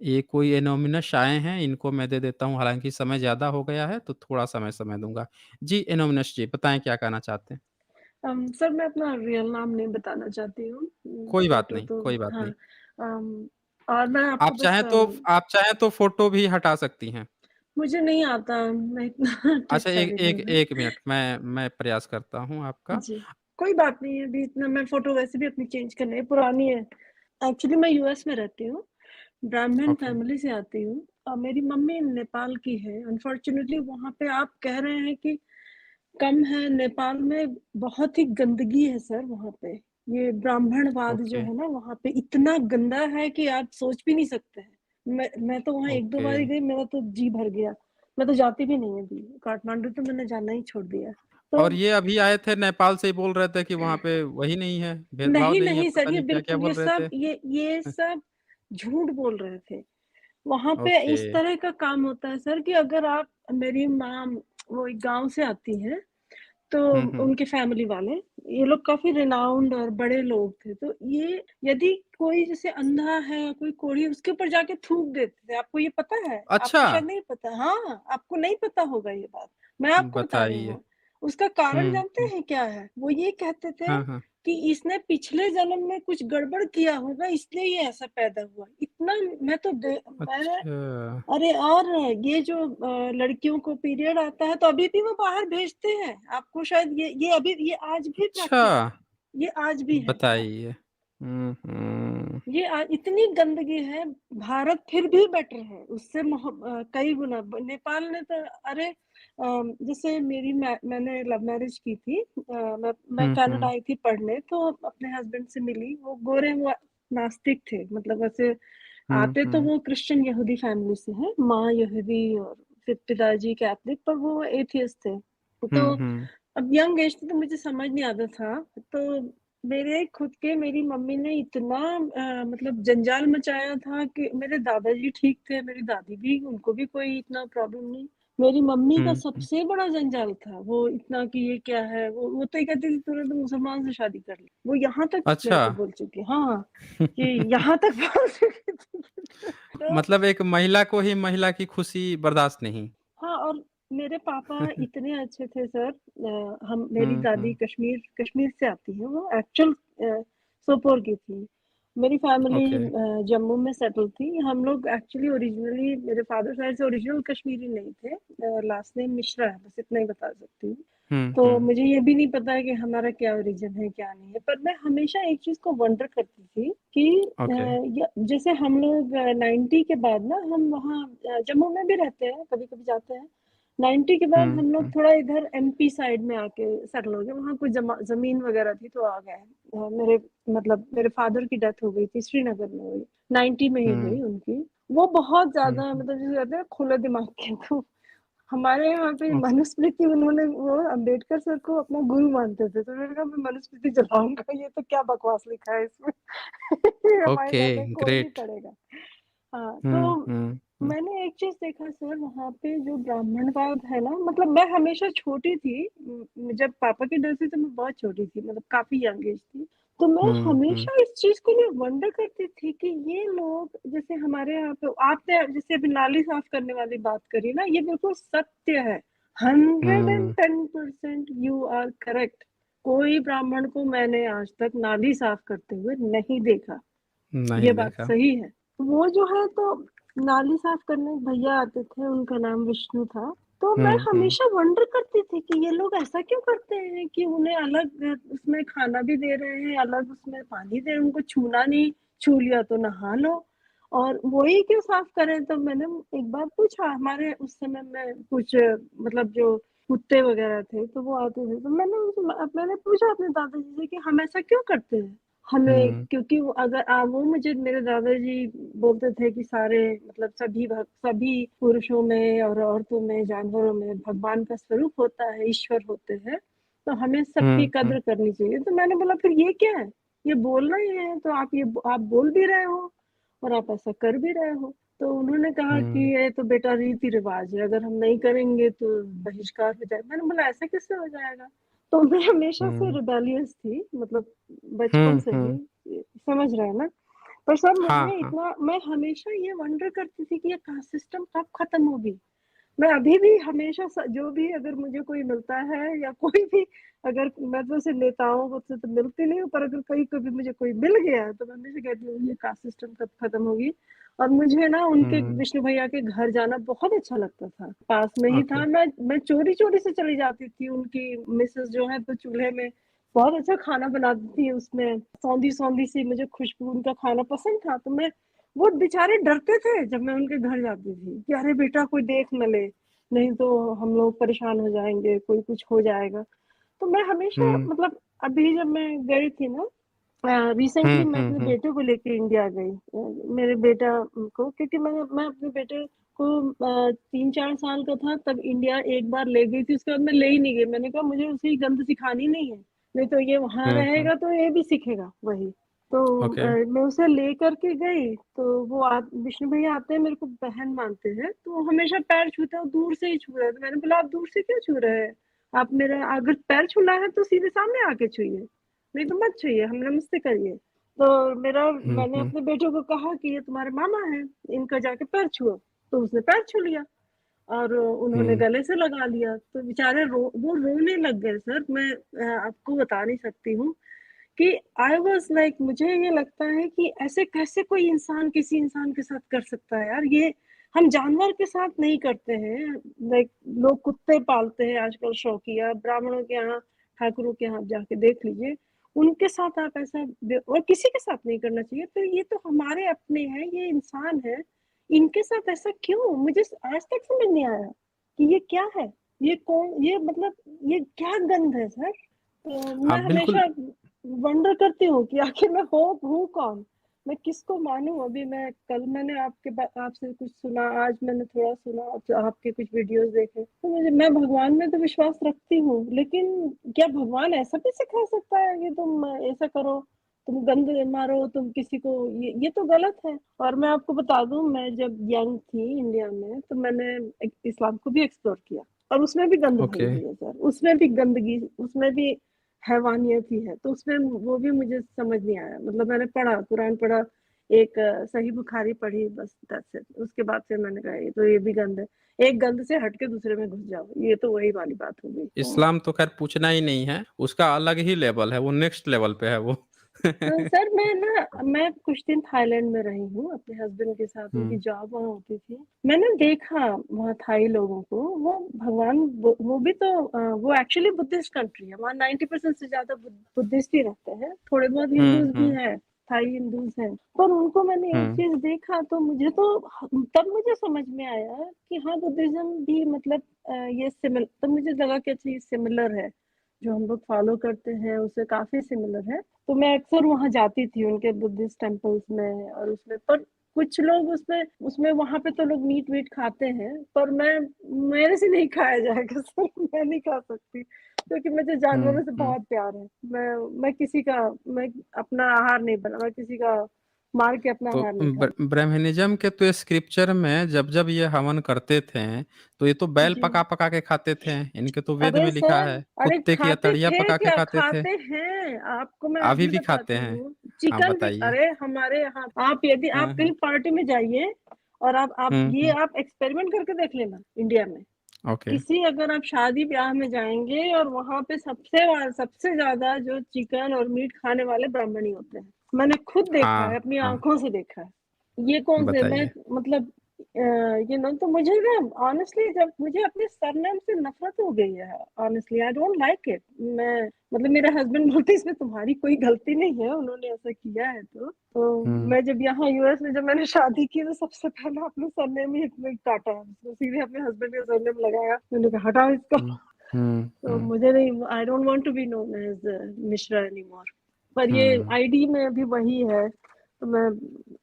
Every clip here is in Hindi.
ये कोई एनोमिनस आए हैं, इनको मैं दे देता हूँ, हालाँकि समय ज़्यादा हो गया है, तो थोड़ा-सा मैं समय दूँगा। जी, एनोमिनस जी, बताएँ क्या कहना चाहते हैं? सर मैं अपना रियल नाम नहीं बताना चाहती हूँ। कोई बात फ़ोटो नहीं, तो कोई बात हाँ। नहीं। और मैं आपको बस आप चाहें तो फ़ोटो भी हटा सकती हैं। मुझे नहीं आता, मैं इतना अच्छा, टेक-सेवी नहीं हूँ। 1 मिनट, मैं प्रयास करता हूँ आपका। जी, कोई बात नहीं है, अभी इतना मैं फ़ोटो वैसे भी अपनी चेंज करनी है, पुरानी है। एक्चुअली मैं यूएस में रहती हूँ, ब्राह्मण ओके, फैमिली से आती हूँ। मेरी मम्मी नेपाल की है। अनफॉर्च्युनेटली वहाँ पे आप कह रहे हैं कि कम है, नेपाल में बहुत ही गंदगी है सर वहाँ पे। ये ब्राह्मणवाद जो ओके, है ना वहाँ पे इतना गंदा है कि आप सोच भी नहीं सकते हैं। मैं तो वहाँ 1-2 ओके। बार ही गई, मेरा तो जी भर गया। मैं तो जाती भी नहीं अभी, काठमांडू तो मैंने जाना ही छोड़ दिया। तो और ये अभी आए थे नेपाल से ही बोल रहे थे कि वहाँ पे वही नहीं है, भेदभाव नहीं, नहीं है, नहीं सर, पता ये नहीं क्या-क्या बिल्कुल बोल रहे थे। ये सब झूठ बोल रहे थे। वहाँ पे ओके। इस तरह का काम होता है सर कि अगर आप मेरी माँ वो एक गाँव से आती हैं, तो हुँ, हुँ। उनके फैमिली वाले, ये लोग काफ़ी रिनाउंड और बड़े लोग थे। तो ये यदि कोई जैसे अंधा है या कोई कोढ़ी है, उसके ऊपर जाके थूक देते थे। आपको ये पता है? अच्छा! आपको शायद नहीं पता। हाँ, आपको नहीं पता होगा ये बात। मैं आपको बता रही बताइए। हूँ। उसका कारण हुँ, जानते हुँ। हैं क्या है? वो ये कहते थे हाँ, हाँ। कि इसने पिछले जन्म में कुछ गड़बड़ किया होगा, इसलिए ये ऐसा पैदा हुआ। इतना मैं तो मैं अच्छा। अरे और ये जो लड़कियों को पीरियड आता है तो अभी भी वो बाहर भेजते हैं। आपको शायद ये अभी ये आज भी अच्छा! प्रैक्टिस है। ये आज भी है। बताइए। हुँ, हुँ। ये इतनी गंदगी है, भारत फिर भी बेटर है, उससे कई गुना नेपाल ने तो अरे जैसे मैंने लव मैरिज की थी। मैं हुँ, कनाडा हुँ। आई थी पढ़ने, तो अपने हस्बैंड से मिली, वो गोरे, वो नास्तिक थे, मतलब वैसे हुँ, आते तो हुँ। वो क्रिश्चियन यहूदी फैमिली से हैं, माँ यहूदी और फिर पिताजी कैथलिक, पर वो एथियस्ट थे। तो हुँ, हुँ। अब यंग एज थी तो मुझे समझ नहीं आता था। तो मेरी मम्मी ने इतना मतलब जंजाल मचाया था कि मेरे दादाजी ठीक थे, मेरी दादी भी, उनको भी कोई इतना प्रॉब्लम नहीं। मेरी मम्मी का हुँ, हुँ। सबसे बड़ा जंजाल था, वो इतना कि ये क्या है? वो तो ये कहती थी तूने तो मुसलमान से शादी कर ली। वो यहाँ तक मेरे अच्छा। को बोल चुकी है। हाँ, कि यहाँ तक बोल चुकी थी। तो मतलब एक महिला को ही महिला की खुशी बर्दाश्त नहीं। हाँ, और मेरे पापा इतने अच्छे थे सर। हम मेरी हुँ, दादी हुँ। कश्मीर कश्मीर से आती हैं, वो एक्चुअल सोपोर की थी। मेरी फैमिली ओके। जम्मू में सेटल थी। हम लोग एक्चुअली ओरिजिनली मेरे फादर साइड से ओरिजिनल कश्मीरी नहीं थे। लास्ट नेम मिश्रा है, बस इतना ही बता सकती हूँ। हुँ, तो हुँ। मुझे ये भी नहीं पता है कि हमारा क्या ओरिजिन है, क्या नहीं है। पर मैं हमेशा एक चीज़ को वंडर करती थी कि ओके। जैसे हम लोग 90 के बाद ना हम वहाँ जम्मू में भी रहते हैं, कभी-कभी जाते हैं। 90 के बाद हुँ, हम लोग हुँ। थोड़ा इधर एमपी साइड में आके सेटल हो गए। वहाँ कुछ ज़मीन वगैरह थी तो आ गए। मेरे मतलब मेरे फादर की डेथ हो गई थी, श्रीनगर में हुई। 90 में ही हुई हुँ, उनकी। वो बहुत हुँ, ज़्यादा हुँ। मतलब जिसे कहते हैं खुले दिमाग के, तो हमारे यहाँ पे ओके। मनुस्मृति उन्होंने वो अम्बेडकर सर को अपना गुरु मानते थे, तो उन्होंने कहा मैं मनुस्मृति जलाऊँगा, ये तो क्या बकवास लिखा है इसमें। ये हमारे ओके, घर में कोई नहीं ग्रेट। पढ़ेगा। हाँ, हुँ, तो हुँ, हुँ। मैंने एक चीज़ देखा सर वहाँ पे जो ब्राह्मणवाद है ना, मतलब मैं हमेशा छोटी थी। जब पापा की डेथ हुई तो मैं बहुत छोटी थी, मतलब काफ़ी यंग एज थी। तो मैं हुँ, हुँ। हमेशा इस चीज़ को लिए वंडर करती थी कि ये लोग जैसे हमारे यहाँ पे आपने जैसे अभी नाली साफ करने वाली बात करी ना, ये बिल्कुल सत्य है। हुँ। 110% यू आर करेक्ट। कोई ब्राह्मण को मैंने आज तक नाली साफ करते हुए नहीं देखा। ये नहीं बात देखा। सही है। वो जो है तो नाली साफ करने एक भैया आते थे, उनका नाम विष्णु था। तो मैं हुँ, हुँ। हमेशा वंडर करती थी कि ये लोग ऐसा क्यों करते हैं कि उन्हें अलग उसमें खाना भी दे रहे हैं, अलग उसमें पानी दे रहे हैं, उनको छूना नहीं, छू लिया तो नहा लो और वही क्यों साफ करें? तो मैंने एक बार पूछा, हमारे उस समय में कुछ मतलब जो कुत्ते वगैरह थे, तो वो आते थे, तो मैंने पूछा अपने दादाजी से कि हम ऐसा क्यों करते हैं? हमें हुँ, क्योंकि वो अगर वो मुझे मेरे दादाजी बोलते थे कि सारे मतलब सभी पुरुषों में और औरतों में, जानवरों में भगवान का स्वरूप होता है, ईश्वर होते हैं, तो हमें सबकी हुँ, हुँ। कद्र करनी चाहिए। तो मैंने बोला फिर ये क्या है? ये बोलना ही है, तो आप बोल भी रहे हो और आप ऐसा कर भी रहे हो। तो उन्होंने कहा कि हुँ, ये तो बेटा रीति-रिवाज है, अगर हम नहीं करेंगे तो बहिष्कार हो जाएगा। मैंने बोला ऐसा कैसे हो जाएगा? तो मैं हमेशा से हुँ। रिबेलियस थी, मतलब बचपन हुँ, से हुँ। ही, समझ रहे हैं ना? पर सर हाँ, मैंने हाँ। इतना मैं हमेशा ये वंडर करती थी कि ये कास्ट सिस्टम कब खत्म होगी? मैं अभी भी हमेशा जो भी अगर मुझे कोई मिलता है या कोई भी अगर मैं तो ऐसे नेताओं को से तो मिलती नहीं हूँ, पर अगर कहीं कभी मुझे कोई मिल गया है तो मैं हमेशा कहती हूँ ये कास्ट सिस्टम कब खत्म होगी। और मुझे ना उनके हुँ, विष्णु भैया के घर जाना बहुत अच्छा लगता था, पास में ही ओके। था। मैं चोरी चोरी से चली जाती थी, उनकी मिसेस जो है तो चूल्हे में बहुत अच्छा खाना बनाती थी, उसमें सौंधी सौंधी सी मुझे खुशबू उनका खाना पसंद था। तो मैं वो बेचारे डरते थे जब मैं उनके घर जाती थी कि अरे बेटा कोई देख न ले, नहीं तो हम लोग परेशान हो जाएँगे, कोई कुछ हो जाएगा। तो मैं हमेशा हुँ। मतलब अभी जब मैं गई थी ना हुँ, रिसेंटली मैं हुँ, अपने हुँ। बेटे को लेके इंडिया गई। मेरे बेटा को क्योंकि मैं अपने बेटे को 3-4 साल का था तब इंडिया एक बार ले गई थी, उसके बाद मैं ले ही नहीं गई। मैंने कहा मुझे उसे गंद सिखानी नहीं है, नहीं तो ये वहाँ हुँ, हुँ। रहेगा तो ये भी सीखेगा वही। तो ओके। मैं उसे लेकर के गई, तो वो विष्णु भैया आते हैं मेरे को बहन मानते हैं, तो वो हमेशा पैर छूते हैं, दूर से ही छू रहे हैं। तो मैंने बोला आप दूर से क्यों छू रहे हैं? आप मेरा अगर पैर छूना है तो सीधे सामने आके छूइए, नहीं तो मत छूइए, हम नमस्ते करिए। तो हुँ, मैंने हुँ। अपने बेटे को कहा कि ये तुम्हारे मामा हैं, इनका जाके पैर छुओ, तो उसने पैर छू लिया और उन्होंने हुँ, गले से लगा लिया। तो बेचारे वो रोने लग गए सर, मैं आपको बता नहीं सकती हूँ कि आई वाज़ लाइक मुझे ये लगता है कि ऐसे कैसे कोई इंसान किसी इंसान के साथ कर सकता है यार, ये हम जानवर के साथ नहीं करते हैं। लाइक लोग कुत्ते पालते हैं आजकल शौकिया, ब्राह्मणों के यहाँ, ठाकुरों के यहाँ आप जाके देख लीजिए, उनके साथ आप ऐसा और किसी के साथ नहीं करना चाहिए। तो ये तो हमारे अपने हैं, ये इंसान है, इनके साथ ऐसा क्यों? मुझे आज तक समझ नहीं आया कि ये क्या है? ये कौन ये मतलब ये क्या गंध है सर? तो मैं आप बिल्कुल हमेशा वंडर करती हूँ कि आखिर मैं हूँ कौन? मैं किसको मानूँ? अभी मैं कल मैंने आपसे कुछ सुना, आज मैंने थोड़ा सुना, आपके कुछ वीडियोज़ देखे। तो मैं भगवान में तो विश्वास रखती हूँ, लेकिन क्या भगवान ऐसा भी सिखा सकता है कि तुम ऐसा करो, तुम गंद मारो, तुम किसी को ये तो गलत है। और मैं आपको बता दूँ मैं जब यंग थी इंडिया में तो मैंने इस्लाम को भी एक्सप्लोर किया और उसमें भी गंद भरी ओके, हुई है सर, उसमें भी गंदगी, उसमें भी हैवानियत ही है, तो उसमें वो भी मुझे समझ नहीं आया। मतलब मैंने पढ़ा, कुरान पढ़ा, एक सही बुखारी पढ़ी, बस दैट्स इट। उसके बाद फिर मैंने कहा ये तो ये भी गंद है। एक गंद से हट के दूसरे में घुस जाओ, ये तो वही वाली बात हो गई। तो इस्लाम तो ख़ैर पूछना ही नहीं है, उसका अलग ही लेवल है, वो नेक्स्ट लेवल पे है वो। सर मैं कुछ दिन थाईलैंड में रही हूँ अपने हस्बैंड के साथ, उनकी हुँ, जॉब वहाँ होती थी। मैंने देखा वहाँ थाई लोगों को, वो भगवान वो भी तो वो एक्चुअली बुद्धिस्ट कंट्री है, वहाँ 90% से ज़्यादा बुद्धिस्ट ही रहते हैं, थोड़े बहुत हुँ, हिंदूज़ भी हुँ, हैं, थाई हिंदूज़ हैं। पर उनको मैंने एक हुँ, चीज़ देखा तो मुझे तो तब मुझे समझ में आया कि हाँ, बुद्धिज़्म भी मतलब ये तब मुझे लगा कि अच्छा ये सिमिलर है, जो हम लोग फॉलो करते हैं उससे काफ़ी सिमिलर है। तो मैं अक्सर वहाँ जाती थी उनके बुद्धिस्ट टेम्पल्स में और उसमें, पर कुछ लोग उसमें उसमें वहाँ पे तो लोग मीट-वीट खाते हैं, पर मेरे से नहीं खाया जाएगा सर, मैं नहीं खा सकती क्योंकि मुझे हुँ, जानवरों से हुँ। बहुत प्यार है। मैं अपना आहार नहीं मैं किसी का मार के अपना तो आहार नहीं खाती। ब्राह्मणिज़्म के तो स्क्रिप्चर में जब-जब ये हवन करते थे, तो ये तो बैल जी। पका-पका के खाते थे, इनके तो वेद में लिखा है। अरे कुत्ते की खाते अतड़ियाँ थे पका के क्या? खाते थे, खाते हैं, आपको मैं अभी अभी भी खाते बताती हैं। हूँ। हाँ, चिकन भी बताइए? अरे हमारे यहाँ आप यदि हाँ, आप कहीं हाँ। पार्टी में जाइए और हुँ, हुँ। आप एक्सपेरिमेंट करके देख लेना इंडिया में। ओके। किसी अगर आप शादी-ब्याह में जाएँगे और वहाँ पे सबसे ज़्यादा जो चिकन और मीट खाने वाले ब्राह्मण ही होते हैं। मैंने खुद देखा है, हाँ, अपनी हाँ। आँखों से देखा है। ये कौन से मैं बताइए? मतलब तो मुझे ना ऑनेस्टली जब मुझे अपने सरनेम से नफ़रत हो गई है honestly I don't like it. मैं मतलब मेरे हस्बैंड बोलते हैं इसमें तुम्हारी कोई गलती नहीं है, उन्होंने ऐसा किया है तो। तो हुँ, मैं जब यहाँ यूएस में जब मैंने शादी की तो सबसे पहले अपने सरनेम ही इसमें काटा, तो सीधे अपने हस्बैंड का सरनेम लगाया। मैंने कहा हटाओ इसको। हुँ, हुँ, तो हुँ, मुझे नहीं I don't want to be known as Mishra anymore. पर ये हुँ। आईडी में भी वही है, तो मैं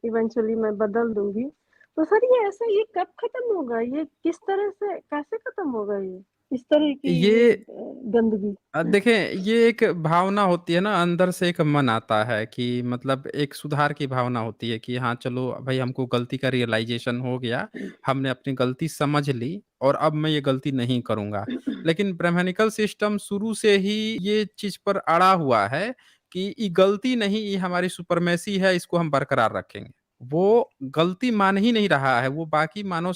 इवेंचुअली मैं बदल दूँगी। तो सर ये कब खत्म होगा? ये किस तरह से कैसे खत्म होगा ये? इस तरह की ये ये गंदगी? देखें, ये एक भावना होती है ना, अंदर से एक मन आता है कि मतलब एक सुधार की भावना होती है कि हाँ, चलो भई हमको गलती का रियलाइज़ेशन हो गया, हमने अपनी गलती समझ ली और अब मैं ये गलती नहीं करूँगा। लेकिन ब्राह्मणिकल सिस्टम शुरू से ही ये चीज़ पर अड़ा हुआ है कि ये गलती नहीं, ये हमारी सुपरमेसी है, इसको हम बरकरार रखेंगे। वो गलती मान ही नहीं रहा है, वो बाकी मानव